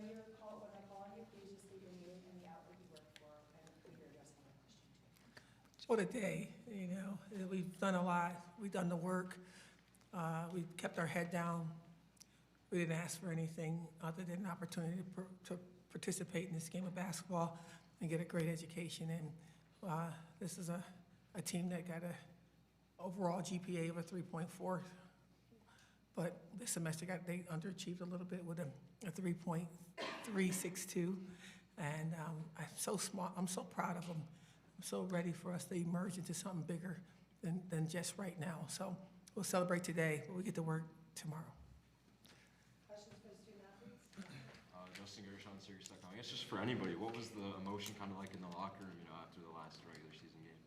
when I call on you, please just state your name and the outlet you work for, and who you're addressing my question to. For the day, we've done a lot. We've done the work. We've kept our head down. We didn't ask for anything other than an opportunity to participate in this game of basketball and get a great education. And this is a team that got a overall GPA of a 3.4, but this semester they underachieved a little bit with a 3.362, and I'm so smart. I'm so proud of them. I'm so ready for us to emerge into something bigger than just right now. So we'll celebrate today, but we get to work tomorrow. Questions for the student athletes? Justin Gershon, Syracuse Tech. I guess just for anybody, what was the emotion kind of like in the locker room, after the last regular season game?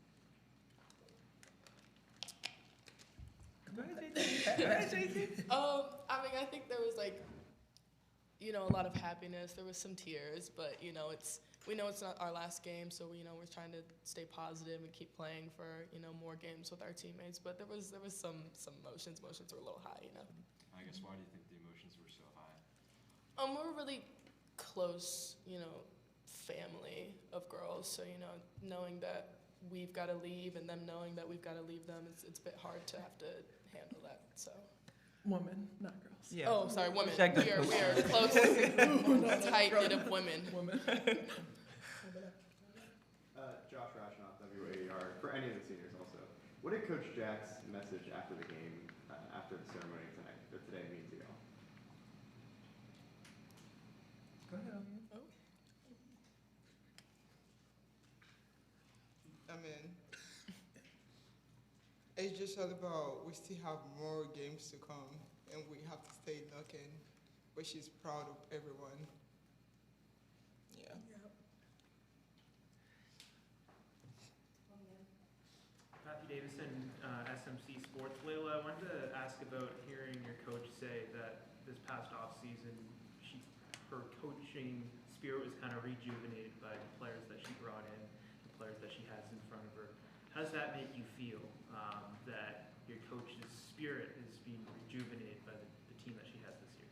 I think there was a lot of happiness. There was some tears, but we know it's not our last game, so we're trying to stay positive and keep playing for more games with our teammates. But there was some emotions. Emotions were a little high, I guess why do you think the emotions were so high? We're a really close, family of girls. So knowing that we've got to leave and them knowing that we've got to leave them, it's a bit hard to have to handle that. So. Women, not girls. Yeah. Oh, sorry, women. We are close, tight knit of women. Josh Rashnoff, WAER. For any of the seniors also, what did Coach Jack's message after the game, after the ceremony today mean to y'all? Go ahead. It's just all about we still have more games to come and we have to stay knocking, but she's proud of everyone. Yeah. Matthew Davison, SMC Sports. Layla, I wanted to ask about hearing your coach say that this past offseason, her coaching spirit was kind of rejuvenated by the players that she brought in, the players that she has in front of her. How does that make you feel, that your coach's spirit is being rejuvenated by the team that she has this year?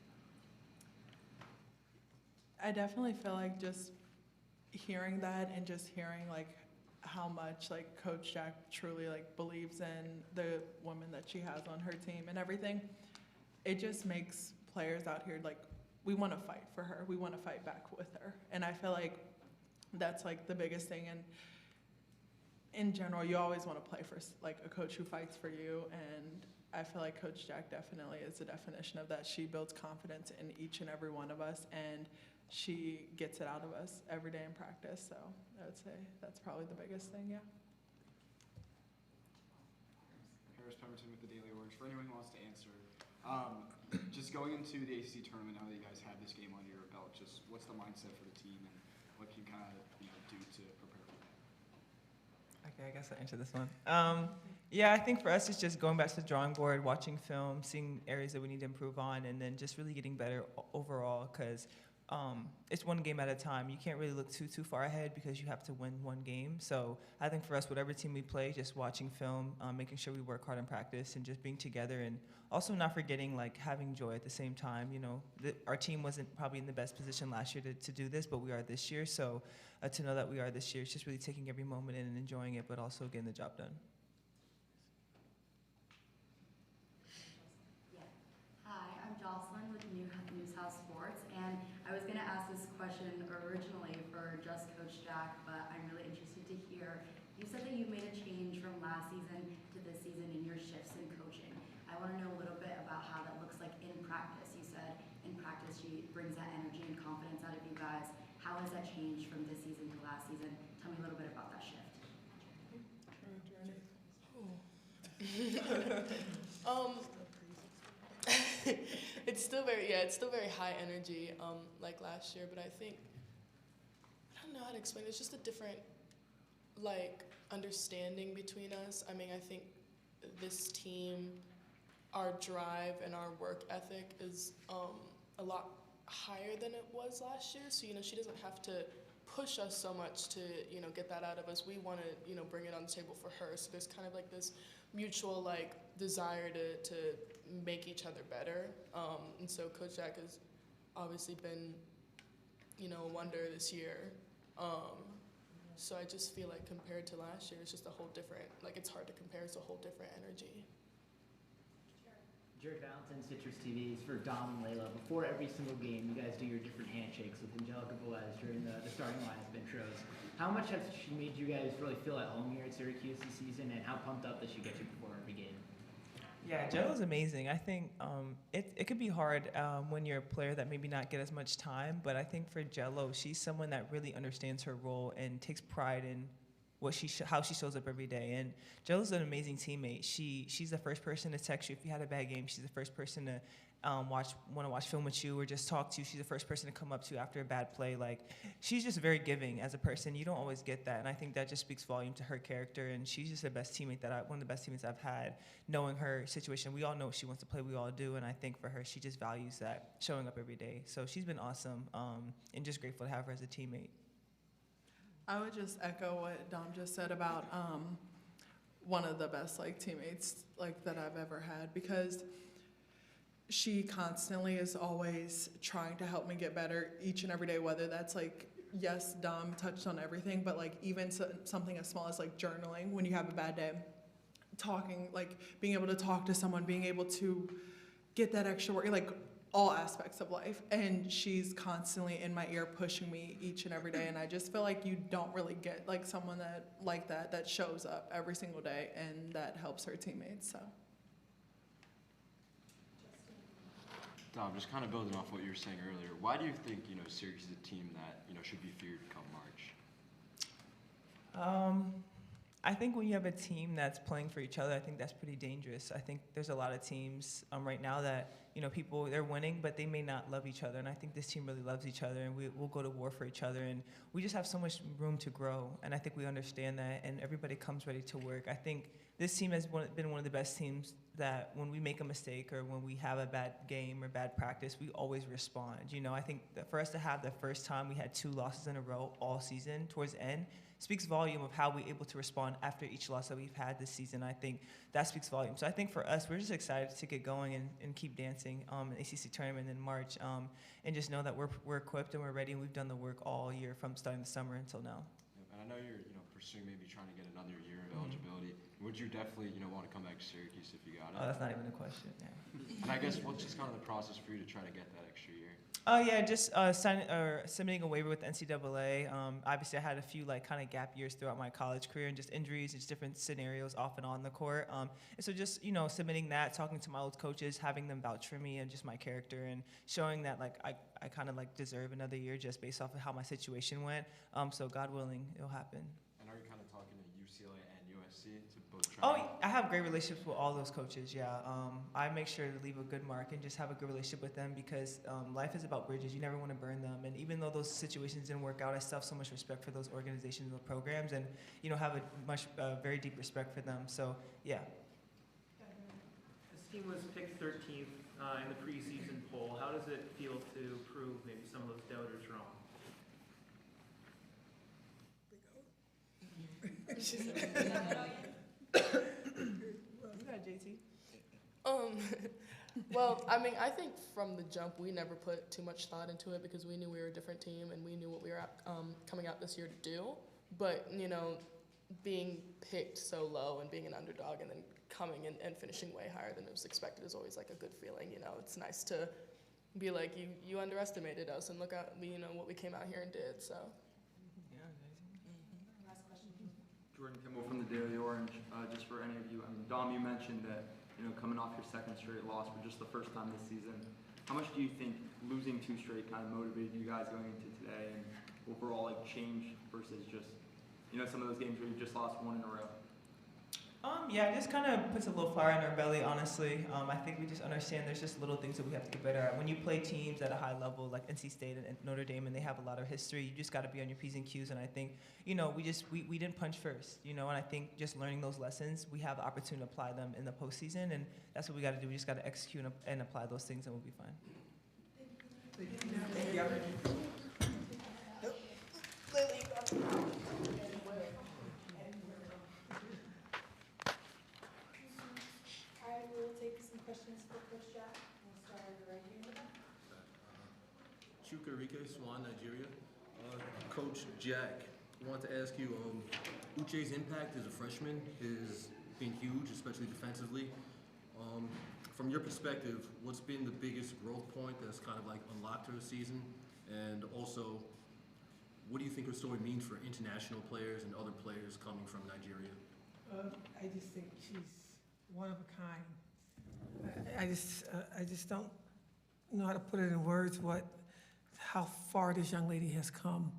I definitely feel like just hearing that and just hearing how much Coach Jack truly believes in the women that she has on her team and everything, it just makes players out here we want to fight for her. We want to fight back with her. And I feel like that's the biggest thing. And in general, you always want to play for a coach who fights for you, and I feel like Coach Jack definitely is the definition of that. She builds confidence in each and every one of us, and she gets it out of us every day in practice. So I would say that's probably the biggest thing, yeah. Harris Pemberton with the Daily Orange. For anyone who wants to answer, just going into the ACC tournament, now that you guys have this game under your belt, just what's the mindset for the team, and what can you kind of do to prepare for that? Okay, I guess I'll answer this one. Yeah, I think for us it's just going back to the drawing board, watching film, seeing areas that we need to improve on, and then just really getting better overall, because it's one game at a time. You can't really look too far ahead because you have to win one game. So I think for us, whatever team we play, just watching film, making sure we work hard in practice, and just being together, and also not forgetting having joy at the same time. Our team wasn't probably in the best position last year to do this, but we are this year. So to know that we are this year, it's just really taking every moment in and enjoying it, but also getting the job done. Hi, I'm Jocelyn with Newshouse Sports, and I was going to ask this question originally for just Coach Jack, but I'm really interested to hear. You said that you made a change from last season to this season in your shifts in coaching. I want to know a little bit about how that looks like in practice. You said in practice she brings that energy and confidence out of you guys. How has that changed from this season to last season? Tell me a little bit about that shift. It's still very high energy, like last year, but I don't know how to explain it. It's just a different, understanding between us. I think this team, our drive and our work ethic is a lot higher than it was last year. So, she doesn't have to push us so much to, get that out of us. We want to, bring it on the table for her. So there's kind of this mutual desire to make each other better. And so Coach Jack has obviously been a wonder this year. So I just feel like compared to last year, it's just a whole different, like it's hard to compare, it's a whole different energy. Jared Valentin, Citrus TV, is for Dom and Layla. Before every single game, you guys do your different handshakes with Angelica Velez during the starting lineup intros. How much has she made you guys really feel at home here at Syracuse this season, and how pumped up does she get you before every game? Yeah, Jello's amazing. I think it could be hard when you're a player that maybe not get as much time, but I think for Jello, she's someone that really understands her role and takes pride in how she shows up every day. And Jello's an amazing teammate. She's the first person to text you if you had a bad game. She's the first person to want to watch film with you or just talk to you. She's the first person to come up to you after a bad play. Like, she's just very giving as a person. You don't always get that, and I think that just speaks volume to her character. And she's just the best teammate one of the best teammates I've had. Knowing her situation, we all know she wants to play. We all do, and I think for her, she just values that, showing up every day. So she's been awesome, and just grateful to have her as a teammate. I would just echo what Dom just said about one of the best teammates that I've ever had, because she constantly is always trying to help me get better each and every day, whether that's yes, Dom touched on everything, but even something as small as journaling when you have a bad day, talking, being able to talk to someone, being able to get that extra work, all aspects of life. And she's constantly in my ear pushing me each and every day, and I just feel like you don't really get someone that shows up every single day and that helps her teammates. So Dom, just kind of building off what you were saying earlier, why do you think, Syracuse is a team that, should be feared come March? I think when you have a team that's playing for each other, I think that's pretty dangerous. I think there's a lot of teams right now that, people, they're winning, but they may not love each other. And I think this team really loves each other, and we'll go to war for each other. And we just have so much room to grow. And I think we understand that, and everybody comes ready to work. I think this team has been one of the best teams that when we make a mistake or when we have a bad game or bad practice, we always respond. I think that for us to have the first time we had 2 losses in a row all season towards the end speaks volume of how we're able to respond after each loss that we've had this season. I think that speaks volume. So I think for us, we're just excited to get going and keep dancing in the ACC tournament in March, and just know that we're equipped and we're ready, and we've done the work all year from starting the summer until now. Yep. And I know you're pursuing maybe trying to get another year of eligibility. Would you definitely want to come back to Syracuse if you got it? Oh, that's not even a question. Yeah. And I guess what's just kind of the process for you to try to get that extra year? Oh yeah, just submitting a waiver with the NCAA. Obviously, I had a few kind of gap years throughout my college career, and just injuries, and just different scenarios off and on the court. And so just submitting that, talking to my old coaches, having them vouch for me and just my character, and showing that I kind of deserve another year just based off of how my situation went. So God willing, it'll happen. And are you kind of talking to UCLA and USC to both try? Oh, I have great relationships with all those coaches, yeah. I make sure to leave a good mark and just have a good relationship with them, because life is about bridges. You never want to burn them. And even though those situations didn't work out, I still have so much respect for those organizations and programs, and, have a very deep respect for them. So, yeah. This team was picked 13th in the preseason poll. How does it feel to prove maybe some of those doubters wrong? Well, I think from the jump, we never put too much thought into it, because we knew we were a different team and we knew what we were coming out this year to do. But, being picked so low and being an underdog and then coming in and finishing way higher than it was expected is always a good feeling. It's nice to be you underestimated us, and look at what we came out here and did. So. Jordan Kimball from the Daily Orange. Just for any of you, Dom, you mentioned that coming off your second straight loss for just the first time this season. How much do you think losing 2 straight kind of motivated you guys going into today, and overall change versus just some of those games where you just lost 1 in a row? Yeah, it just kind of puts a little fire in our belly, honestly. I think we just understand there's just little things that we have to get better at. When you play teams at a high level like NC State and Notre Dame, and they have a lot of history, you just got to be on your P's and Q's. And I think, we didn't punch first, and I think just learning those lessons, we have the opportunity to apply them in the postseason, and that's what we got to do. We just got to execute and apply those things, and we'll be fine. Thank you. Chukwuemeka, Swan, Nigeria. Coach Jack, I wanted to ask you, Uche's impact as a freshman has been huge, especially defensively. From your perspective, what's been the biggest growth point that's kind of like unlocked her season? And also, what do you think her story means for international players and other players coming from Nigeria? I just think she's one of a kind. I just don't know how to put it in words how far this young lady has come.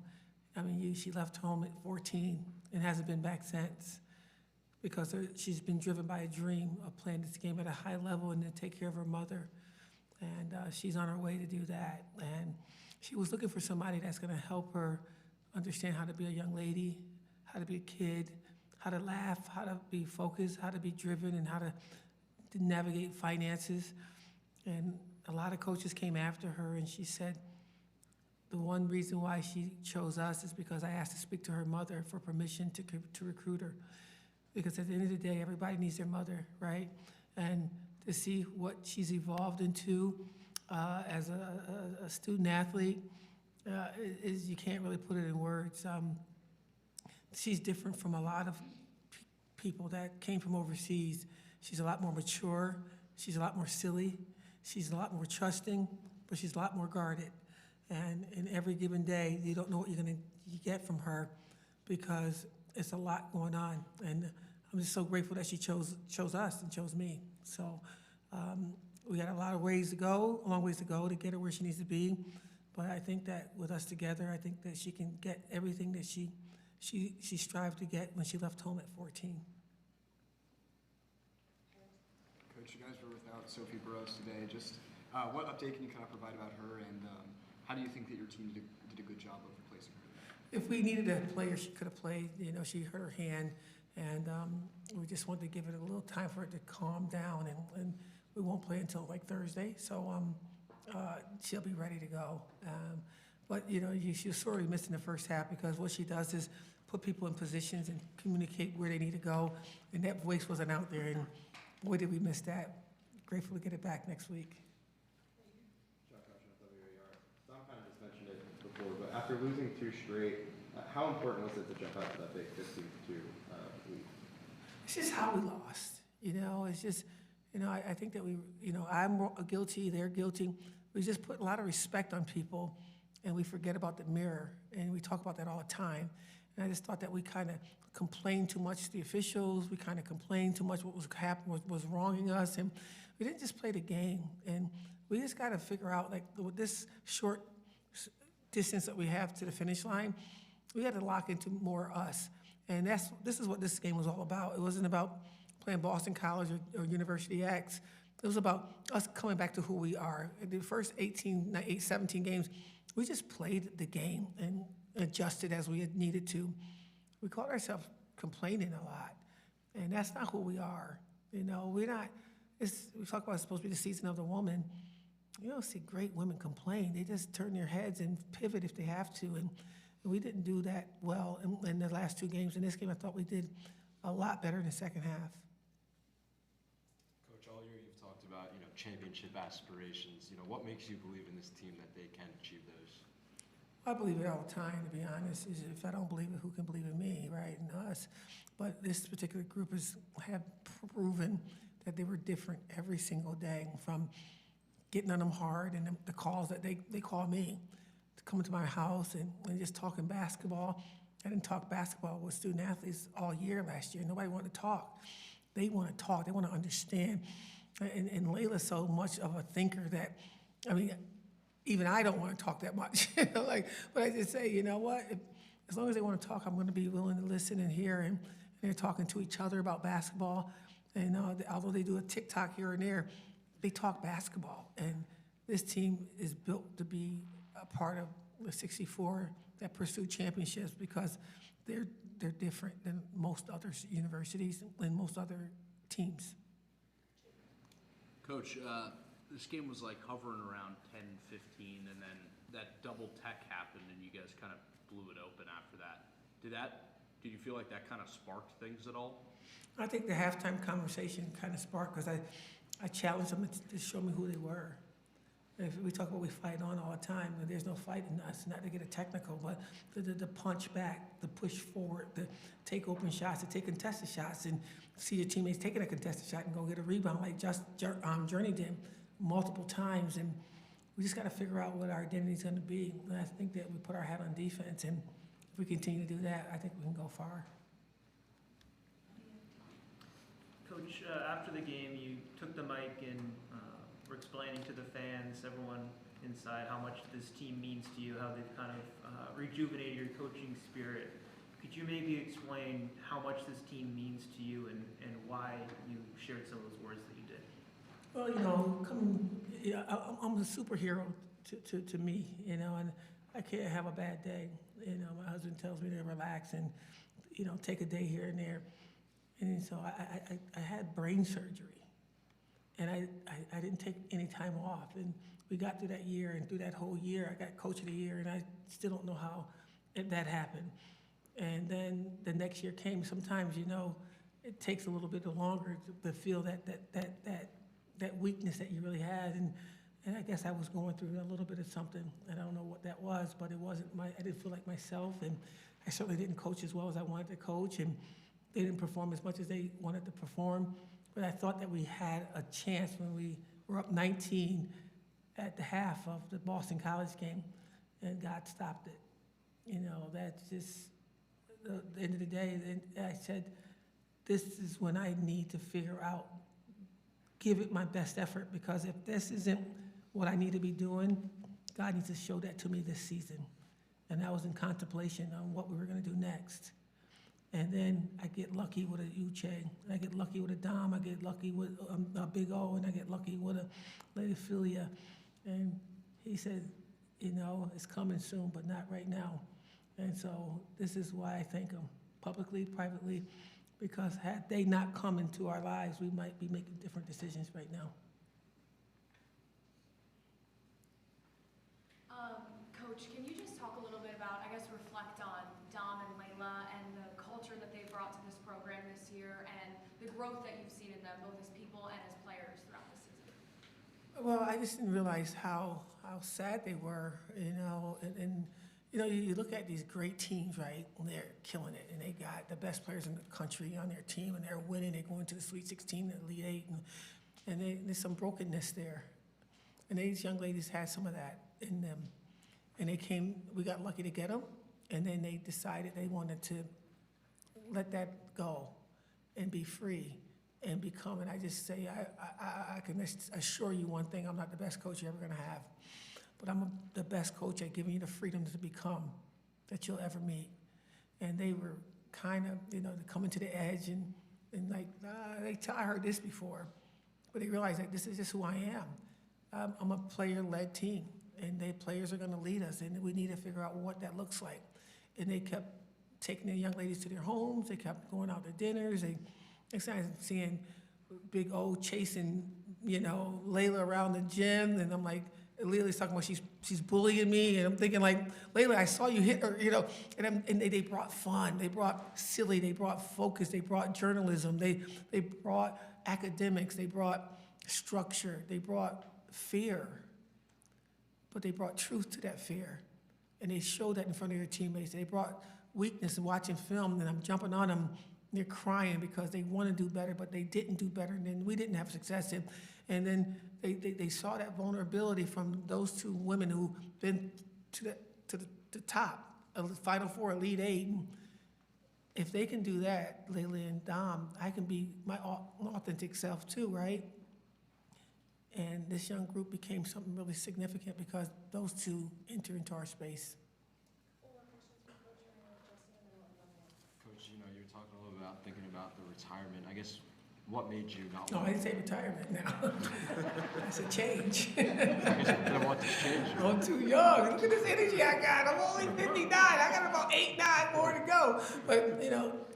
I mean, she left home at 14 and hasn't been back since because she's been driven by a dream of playing this game at a high level and to take care of her mother. And she's on her way to do that. And she was looking for somebody that's going to help her understand how to be a young lady, how to be a kid, how to laugh, how to be focused, how to be driven, and how to navigate finances. And a lot of coaches came after her, and she said the one reason why she chose us is because I asked to speak to her mother for permission to recruit her. Because at the end of the day, everybody needs their mother, right? And to see what she's evolved into as a student athlete, you can't really put it in words. She's different from a lot of people that came from overseas. She's a lot more mature. She's a lot more silly. She's a lot more trusting, but she's a lot more guarded. And in every given day, you don't know what you're going to get from her because it's a lot going on. And I'm just so grateful that she chose us and chose me. So we got a long ways to go to get her where she needs to be. But I think that with us together, I think that she can get everything that she strived to get when she left home at 14. Coach, you guys were without Sophie Burrows today. Just what update can you kind of provide about her, and how do you think that your team did a good job of replacing her? If we needed a player, she could have played. You know, she hurt her hand, and we just wanted to give it a little time for it to calm down, and we won't play until like Thursday. So she'll be ready to go. But, you know, she was sorely missed in the first half because what she does is put people in positions and communicate where they need to go. And that voice wasn't out there, and boy, did we miss that. Grateful to get it back next week. John Caution at WAR. Dom kind of just mentioned it before, but after losing 2 straight, how important was it to jump out to that big 15-2 lead? It's just how we lost. You know, it's just, you know, I think that I'm guilty, they're guilty. We just put a lot of respect on people, and we forget about the mirror, and we talk about that all the time. And I just thought that we kind of complained too much to the officials. We kind of complained too much what was happening, was wronging us, and we didn't just play the game. And we just got to figure out, like, with this short distance that we have to the finish line, we got to lock into more us. And this is what this game was all about. It wasn't about playing Boston College or University X. It was about us coming back to who we are. In the first 17 games, we just played the game and adjusted as we had needed to. We caught ourselves complaining a lot, and that's not who we are. You know, we talk about it's supposed to be the season of the woman. You don't see great women complain. They just turn their heads and pivot if they have to, and we didn't do that well in the last 2 games. In this game, I thought we did a lot better in the second half. Coach, all year you've talked about, you know, championship aspirations. You know, what makes you believe in this team that they can achieve those? I believe it all the time, to be honest. If I don't believe it, who can believe in me, right, and us? But this particular group have proven that they were different every single day, from getting on them hard and the calls that they call me to come to my house and just talking basketball. I didn't talk basketball with student athletes all year last year. Nobody wanted to talk. They want to talk. They want to understand. And Layla's so much of a thinker that, I mean, even I don't want to talk that much. But I just say, you know what? As long as they want to talk, I'm going to be willing to listen and hear. And they're talking to each other about basketball. And although they do a TikTok here and there, they talk basketball. And this team is built to be a part of the 64 that pursue championships because they're different than most other universities and most other teams. Coach, this game was like hovering around 10-15, and then that double tech happened, and you guys kind of blew it open after that. Did you feel like that kind of sparked things at all? I think the halftime conversation kind of sparked because I challenged them to show me who they were. If we talk about we fight on all the time, but there's no fight in us, not to get it technical, but the punch back, the push forward, the take open shots, to take contested shots, and see your teammates taking a contested shot and go get a rebound like Journey did multiple times. And we just got to figure out what our identity is going to be. And I think that we put our hat on defense, and if we continue to do that, I think we can go far. Coach, after the game, you took the mic and were explaining to the fans, everyone inside, how much this team means to you, how they've kind of rejuvenated your coaching spirit. Could you maybe explain how much this team means to you and why you shared some of those words that you did? Well, I'm a superhero to me, and I can't have a bad day. My husband tells me to relax and, take a day here and there. And so I had brain surgery, and I didn't take any time off. And we got through that year, and through that whole year, I got Coach of the Year, and I still don't know how that happened. And then the next year came. Sometimes, it takes a little bit longer to feel that weakness that you really had. And I guess I was going through a little bit of something. I don't know what that was, but it wasn't I didn't feel like myself, and I certainly didn't coach as well as I wanted to coach, and they didn't perform as much as they wanted to perform. But I thought that we had a chance when we were up 19 at the half of the Boston College game, and God stopped it. That's just, at the end of the day, I said, this is when I need to figure out, give it my best effort, because if this isn't what I need to be doing, God needs to show that to me this season. And I was in contemplation on what we were going to do next. And then I get lucky with a Uche, I get lucky with a Dom, I get lucky with a Big O, and I get lucky with a Lady Philia. And he said, it's coming soon, but not right now. And so this is why I thank him, publicly, privately, because had they not come into our lives, we might be making different decisions right now. Coach, can you just talk a little bit about, reflect on Dom and Layla and the culture that they brought to this program this year and the growth that you've seen in them, both as people and as players throughout the season? Well, I just didn't realize how sad they were, and you look at these great teams, right? And they're killing it, and they got the best players in the country on their team, and they're winning. They're going to the Sweet 16, the Elite Eight, and there's some brokenness there. And these young ladies had some of that in them. And we got lucky to get them, and then they decided they wanted to let that go and be free and become, and I just say, I can assure you one thing, I'm not the best coach you're ever gonna have, but I'm the best coach at giving you the freedom to become that you'll ever meet. And they were kind of, coming to the edge and like, I heard this before, but they realized that this is just who I am. I'm a player-led team, and players are gonna lead us, and we need to figure out what that looks like. And they kept taking their young ladies to their homes, they kept going out to dinners, next time I'm seeing Big O chasing, Layla around the gym, and I'm like, Layla's talking about she's bullying me, and I'm thinking like, Layla, I saw you hit her, and they brought fun, they brought silly, they brought focus, they brought journalism, they brought academics, they brought structure, they brought fear, but they brought truth to that fear, and they showed that in front of their teammates. They brought weakness in watching film, and I'm jumping on them, they're crying because they want to do better, but they didn't do better, and then we didn't have success. And then they saw that vulnerability from those two women who've been to the top, Final Four, Elite Eight. And if they can do that, Layla and Dom, I can be my authentic self too, right? And this young group became something really significant because those two enter into our space. Coach, you were talking a little about thinking about the retirement. I guess what made you not No, want I didn't say retirement now. I said change. I guess I want to change. I'm too young. Look at this energy I got. I'm only 59. I got about 8, 9 more to go. But,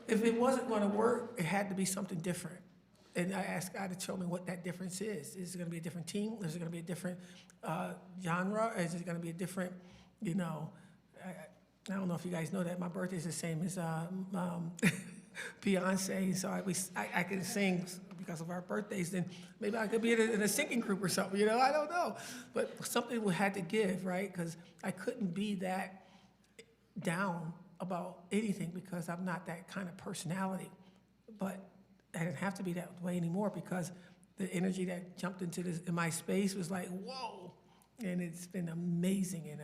if it wasn't going to work, it had to be something different. And I asked God to show me what that difference is. Is it going to be a different team? Is it going to be a different genre? Is it going to be a different, I don't know if you guys know that my birthday is the same as Beyonce, so I can sing because of our birthdays, then maybe I could be in a singing group or something, you know, I don't know. But something we had to give, right? Because I couldn't be that down about anything because I'm not that kind of personality. But I didn't have to be that way anymore because the energy that jumped into my space was like, whoa. And it's been amazing, and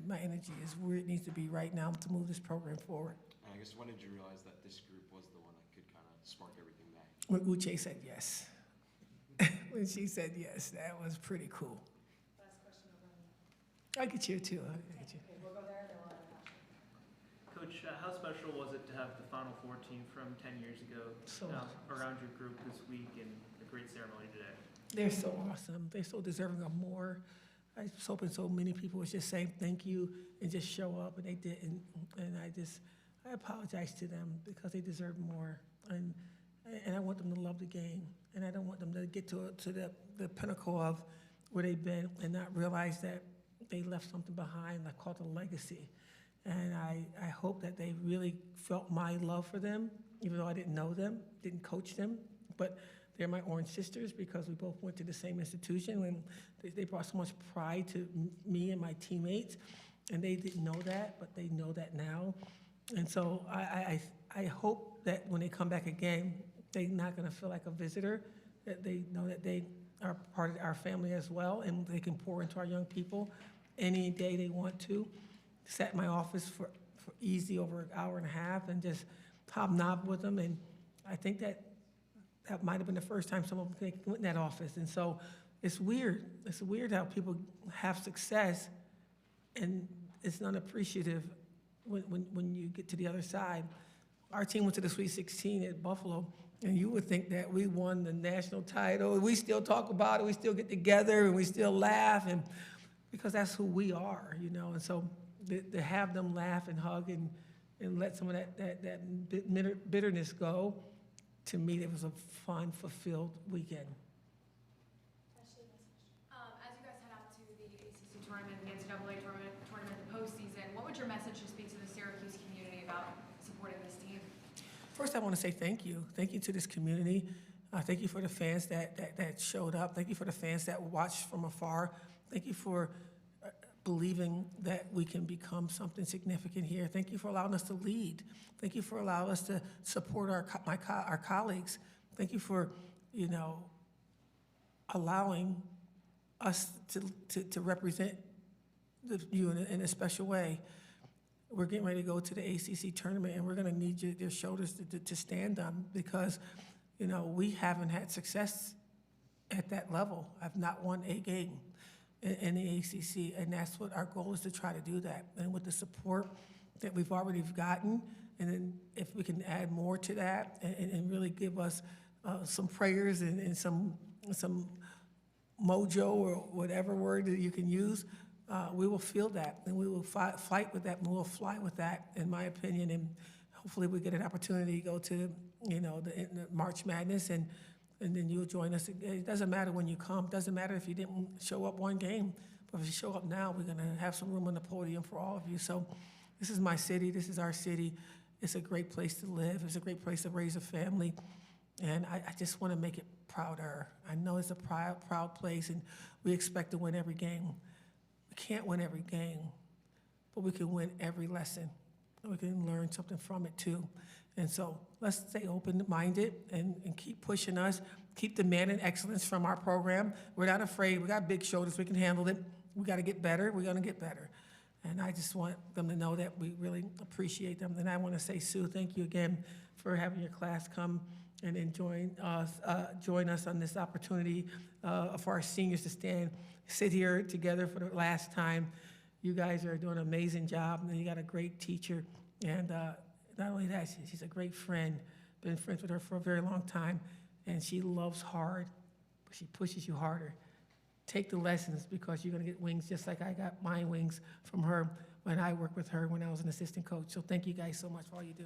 my energy is where it needs to be right now to move this program forward. And I guess when did you realize that this group was the one that could kind of spark everything back? When Uche said yes. When she said yes, that was pretty cool. Last question over on I get you too. I get you. Okay, we'll go there, then we'll have a Coach, how special was it to have the Final Four team from 10 years ago around your group this week and a great ceremony today? They're so awesome. They're so deserving of more. I was hoping so many people would just say thank you and just show up, and they didn't. And I apologize to them because they deserve more. And I want them to love the game, and I don't want them to get to the pinnacle of where they've been and not realize that they left something behind, like called a legacy. And I hope that they really felt my love for them, even though I didn't know them, didn't coach them, but they're my orange sisters because we both went to the same institution, and they brought so much pride to me and my teammates, and they didn't know that, but they know that now. And so I hope that when they come back again, they're not gonna feel like a visitor, that they know that they are part of our family as well, and they can pour into our young people any day they want to. Sat in my office for easy over an hour and a half and just hobnobbed with them, and I think that might have been the first time someone went in that office. And so it's weird. It's weird how people have success and it's unappreciative when you get to the other side. Our team went to the Sweet 16 at Buffalo, and you would think that we won the national title. We still talk about it. We still get together, and we still laugh, and because that's who we are, you know. And so to have them laugh and hug and let some of that bitterness go, to me, it was a fun, fulfilled weekend. As you guys head out to the ACC tournament, the NCAA tournament, the postseason, what would your message just be to the Syracuse community about supporting this team? First, I want to say thank you. Thank you to this community. Thank you for the fans that showed up. Thank you for the fans that watched from afar. Thank you for believing that we can become something significant here. Thank you for allowing us to lead. Thank you for allowing us to support our colleagues. Thank you for, you know, allowing us to represent you in a special way. We're getting ready to go to the ACC tournament, and we're going to need your shoulders to stand on because, you know, we haven't had success at that level. I've not won a game in the ACC, and that's what our goal is, to try to do that. And with the support that we've already gotten, and then if we can add more to that and really give us some prayers and some mojo or whatever word that you can use, we will feel that, and we will fight with that, and we'll fly with that, in my opinion. And hopefully we get an opportunity to go to, you know, the March Madness, and then you'll join us. It doesn't matter when you come. It doesn't matter if you didn't show up one game. But if you show up now, we're going to have some room on the podium for all of you. So this is my city. This is our city. It's a great place to live. It's a great place to raise a family. And I just want to make it prouder. I know it's a proud place, and we expect to win every game. We can't win every game, but we can win every lesson. We can learn something from it, too. And so let's stay open-minded and keep pushing us, keep demanding excellence from our program. We're not afraid. We got big shoulders. We can handle it. We got to get better. We're going to get better. And I just want them to know that we really appreciate them. And I want to say, Sue, thank you again for having your class come and join us on this opportunity for our seniors to sit here together for the last time. You guys are doing an amazing job, and you got a great teacher. And not only that, she's a great friend. Been friends with her for a very long time, and she loves hard, but she pushes you harder. Take the lessons, because you're going to get wings just like I got my wings from her when I worked with her when I was an assistant coach. So thank you guys so much for all you do.